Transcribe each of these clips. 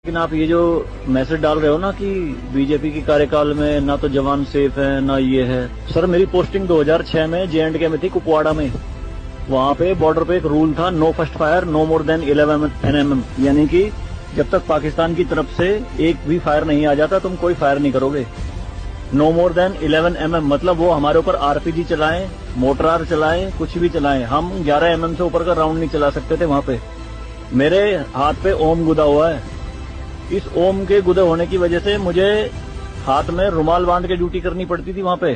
लेकिन आप ये जो मैसेज डाल रहे हो ना कि बीजेपी के कार्यकाल में ना तो जवान सेफ है ना ये है। सर मेरी पोस्टिंग 2006 में J&K में थी, कुपवाड़ा में। वहाँ पे बॉर्डर पे एक रूल था, no first fire no more than 11 NM, यानी कि जब तक पाकिस्तान की तरफ से एक भी फायर नहीं आ जाता तुम कोई फायर नहीं करोगे। नो मोर देन 11 mm मतलब वो हमारे ऊपर RPG चलाएं, मोटरार चलाएं, कुछ भी चलाएं, हम 11 mm से ऊपर का राउंड नहीं चला सकते थे वहाँ पे। मेरे हाथ पे ओम गुदा हुआ है। इस ओम के गुदे होने की वजह से मुझे हाथ में रुमाल बांध के ड्यूटी करनी पड़ती थी वहाँ पे।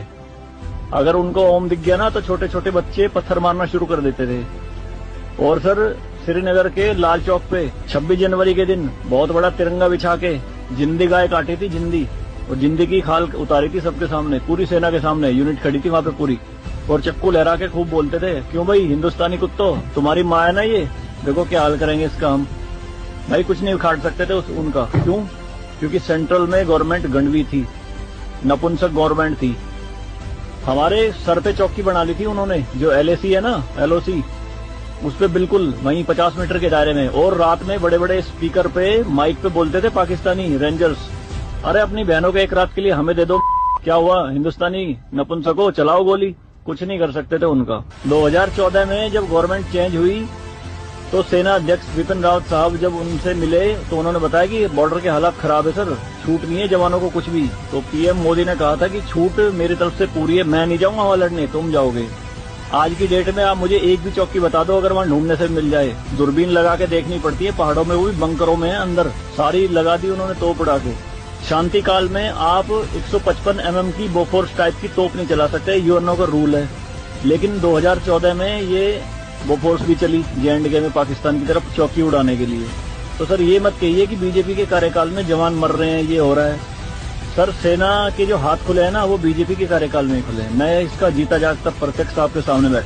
अगर उनको ओम दिख गया ना तो छोटे छोटे बच्चे पत्थर मारना शुरू कर देते थे। और सर श्रीनगर के लाल चौक पे 26 जनवरी के दिन बहुत बड़ा तिरंगा बिछा के जिंदी गाय काटी थी, जिंदी, और जिंदी की खाल उतारी थी सबके सामने, पूरी सेना के सामने यूनिट खड़ी थी वहाँ पे पूरी, और चक्कू लहरा के खूब बोलते थे, क्यों भाई हिंदुस्तानी कुत्तों, तुम्हारी माँ है ना ये, देखो क्या हाल करेंगे इसका हम। भाई कुछ नहीं उखाड़ सकते थे उनका। क्यों? क्योंकि सेंट्रल में गवर्नमेंट गंडवी थी, नपुंसक गवर्नमेंट थी। हमारे सर पे चौकी बना ली थी उन्होंने, जो LAC है ना, LOC, उस पे बिल्कुल वहीं 50 मीटर के दायरे में। और रात में बड़े बड़े स्पीकर पे माइक पे बोलते थे पाकिस्तानी रेंजर्स, अरे अपनी बहनों के एक रात के लिए हमें दे दो, क्या हुआ हिंदुस्तानी नपुंसको, चलाओ गोली। कुछ नहीं कर सकते थे उनका। 2014 में जब गवर्नमेंट चेंज हुई तो सेना अध्यक्ष बिपिन रावत साहब जब उनसे मिले तो उन्होंने बताया कि बॉर्डर के हालात खराब है सर, छूट नहीं है जवानों को कुछ भी। तो PM मोदी ने कहा था कि छूट मेरी तरफ से पूरी है, मैं नहीं जाऊंगा वहां लड़ने, तुम जाओगे। आज की डेट में आप मुझे एक भी चौकी बता दो अगर वहां ढूंढने से मिल जाए। दूरबीन लगा के देखनी पड़ती है पहाड़ों में, वो भी बंकरों में है अंदर, सारी लगा दी उन्होंने तोप उड़ा के। शांति काल में आप 155 mm की बोफोर्स टाइप की तोप नहीं चला सकते, यूएनओ का रूल है। लेकिन 2014 में ये बोफोर्स भी चली J&K में पाकिस्तान की तरफ चौकी उड़ाने के लिए। तो सर ये मत कहिए कि बीजेपी के कार्यकाल में जवान मर रहे हैं, ये हो रहा है। सर सेना के जो हाथ खुले हैं ना वो बीजेपी के कार्यकाल में खुले हैं। मैं इसका जीता जागता प्रत्यक्ष आपके सामने बैठा